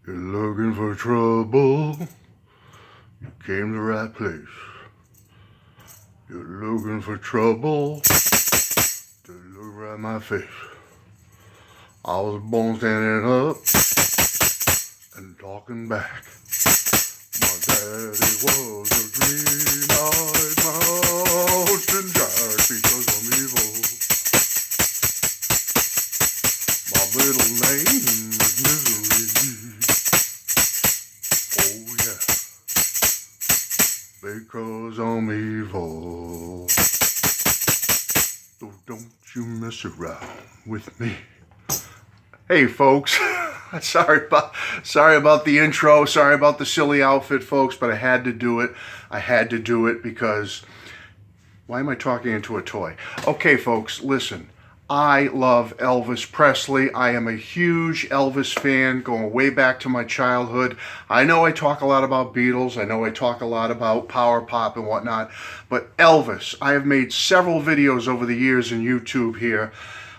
You're looking for trouble, you came to the right place. You're looking for trouble, to look right in my face. I was born standing up and talking back. My daddy was a green-eyed mountain jack because I'm evil. My middle name is Misery. Oh yeah, because I'm evil. So don't you mess around with me. Hey folks, sorry about the intro, sorry about the silly outfit folks, but I had to do it. I had to do it because, why am I talking into a toy? Okay folks, listen, I love Elvis Presley. I am a huge Elvis fan going way back to my childhood. I know I talk a lot about Beatles, I know I talk a lot about power pop and whatnot, but Elvis, I have made several videos over the years in YouTube here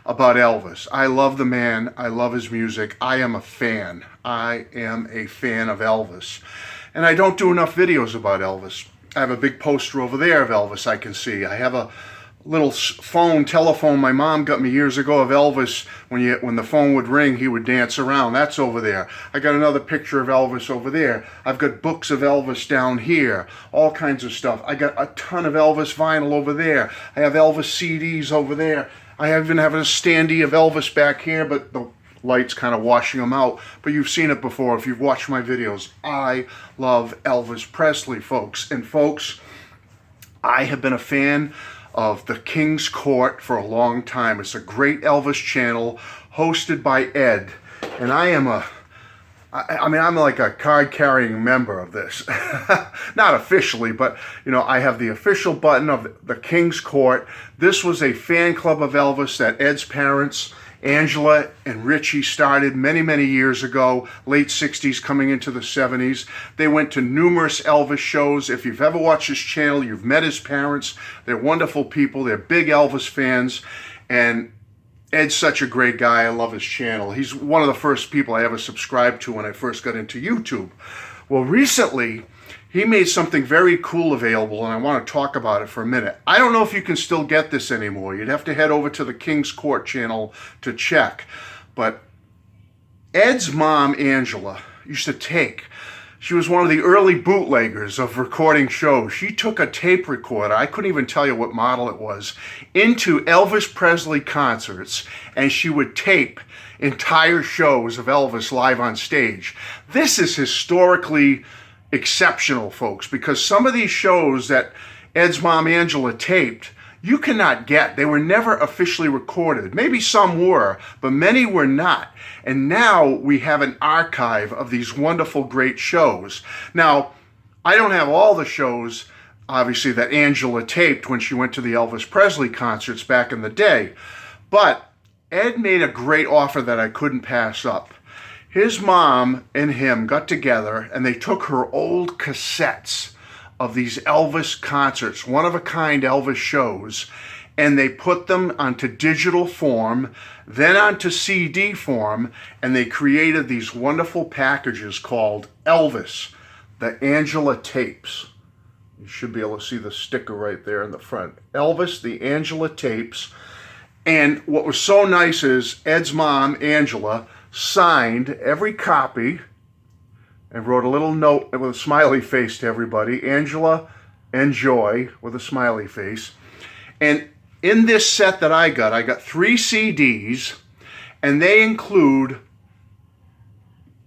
about Elvis. I love the man. I love his music. I am a fan. I am a fan of Elvis. And I don't do enough videos about Elvis. I have a big poster over there of Elvis I can see. I have a little telephone my mom got me years ago of Elvis. When the phone would ring, he would dance around. That's over there. I got another picture of Elvis over there. I've got books of Elvis down here. All kinds of stuff. I got a ton of Elvis vinyl over there. I have Elvis CDs over there. I even have a standee of Elvis back here, but the light's kind of washing them out. But you've seen it before if you've watched my videos. I love Elvis Presley, folks. And folks, I have been a fan of the King's Court for a long time. It's a great Elvis channel hosted by Ed. And I'm like a card-carrying member of this. Not officially, but, you know, I have the official button of the King's Court. This was a fan club of Elvis that Ed's parents, Angela and Richie, started many, many years ago, late 60s, coming into the 70s. They went to numerous Elvis shows. If you've ever watched his channel, you've met his parents. They're wonderful people. They're big Elvis fans. And Ed's such a great guy. I love his channel. He's one of the first people I ever subscribed to when I first got into YouTube. Well, recently, he made something very cool available, and I want to talk about it for a minute. I don't know if you can still get this anymore. You'd have to head over to the King's Court channel to check. But Ed's mom, Angela, used to take. She was one of the early bootleggers of recording shows. She took a tape recorder, I couldn't even tell you what model it was, into Elvis Presley concerts, and she would tape entire shows of Elvis live on stage. This is historically exceptional, folks, because some of these shows that Ed's mom, Angela, taped, you cannot get. They were never officially recorded. Maybe some were, but many were not. And now we have an archive of these wonderful, great shows. Now, I don't have all the shows, obviously, that Angela taped when she went to the Elvis Presley concerts back in the day, but Ed made a great offer that I couldn't pass up. His mom and him got together and they took her old cassettes of these Elvis concerts, one-of-a-kind Elvis shows, and they put them onto digital form, then onto CD form, and they created these wonderful packages called Elvis, the Angela Tapes. You should be able to see the sticker right there in the front. Elvis, the Angela Tapes. And what was so nice is Ed's mom, Angela, signed every copy and wrote a little note with a smiley face to everybody. Angela, enjoy, with a smiley face. And in this set that I got 3 CDs, and they include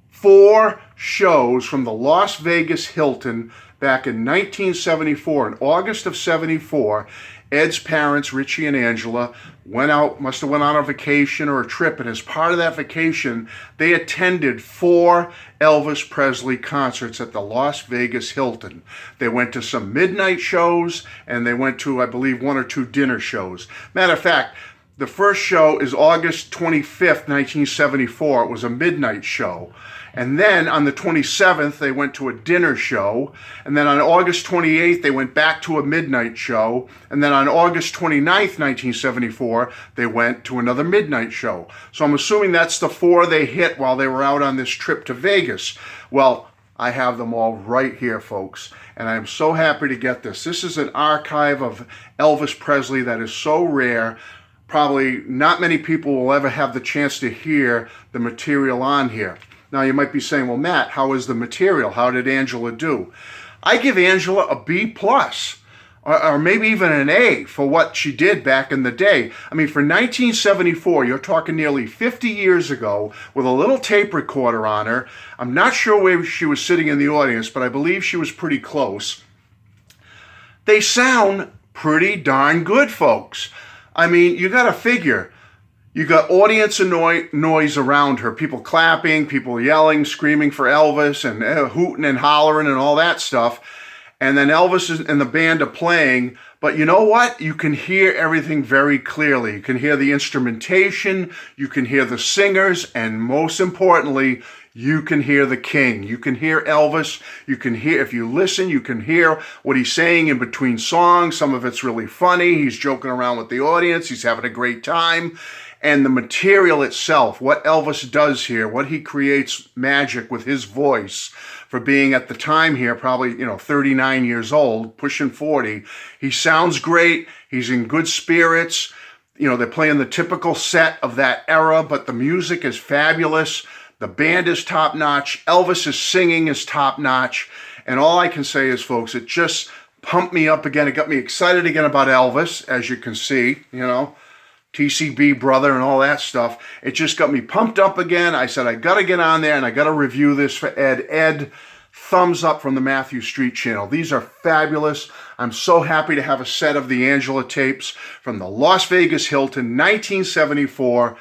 4 shows from the Las Vegas Hilton back in 1974. In August of 74, Ed's parents, Richie and Angela, must have went on a vacation or a trip, and as part of that vacation, they attended 4 Elvis Presley concerts at the Las Vegas Hilton. They went to some midnight shows, and they went to, I believe, 1 or 2 dinner shows. Matter of fact, The first show is August 25th, 1974. It was a midnight show. And then on the 27th, they went to a dinner show. And then on August 28th, they went back to a midnight show. And then on August 29th, 1974, they went to another midnight show. So I'm assuming that's the 4 they hit while they were out on this trip to Vegas. Well, I have them all right here, folks. And I'm so happy to get this. This is an archive of Elvis Presley that is so rare. Probably not many people will ever have the chance to hear the material on here. Now you might be saying, well, Matt, how is the material? How did Angela do? I give Angela a B+, or maybe even an A for what she did back in the day. I mean, for 1974, you're talking nearly 50 years ago, with a little tape recorder on her. I'm not sure where she was sitting in the audience, but I believe she was pretty close. They sound pretty darn good, folks. I mean, you got to figure, you got audience noise around her, people clapping, people yelling, screaming for Elvis, and hooting and hollering and all that stuff. And then Elvis and the band are playing. But you know what? You can hear everything very clearly. You can hear the instrumentation, you can hear the singers, and most importantly, you can hear the king. You can hear Elvis. You can hear, if you listen, you can hear what he's saying in between songs. Some of it's really funny. He's joking around with the audience. He's having a great time. And the material itself, what Elvis does here, what he creates magic with his voice for being at the time here, probably, 39 years old, pushing 40. He sounds great. He's in good spirits. They're playing the typical set of that era, but the music is fabulous. The band is top-notch. Elvis's singing is top-notch. And all I can say is, folks, it just pumped me up again. It got me excited again about Elvis, as you can see, TCB brother and all that stuff. It just got me pumped up again. I said, I got to get on there and I got to review this for Ed. Ed, thumbs up from the Matthew Street channel. These are fabulous. I'm so happy to have a set of the Angela tapes from the Las Vegas Hilton, 1974.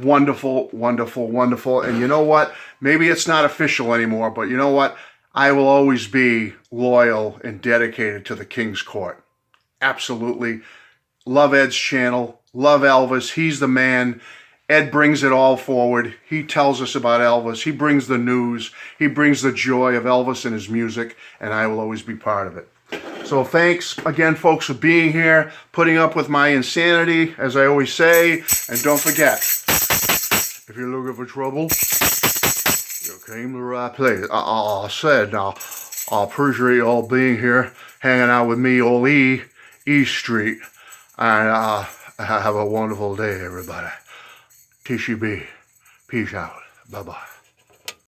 Wonderful, wonderful, wonderful. And you know what? Maybe it's not official anymore, but you know what? I will always be loyal and dedicated to the King's Court. Absolutely. Love Ed's channel. Love Elvis. He's the man. Ed brings it all forward. He tells us about Elvis. He brings the news. He brings the joy of Elvis and his music, and I will always be part of it. So thanks again, folks, for being here, putting up with my insanity, as I always say. And don't forget, if you're looking for trouble, you came to the right place. I said, now, I appreciate you all being here, hanging out with me, old E Street. And have a wonderful day, everybody. TCB. Peace out. Bye-bye.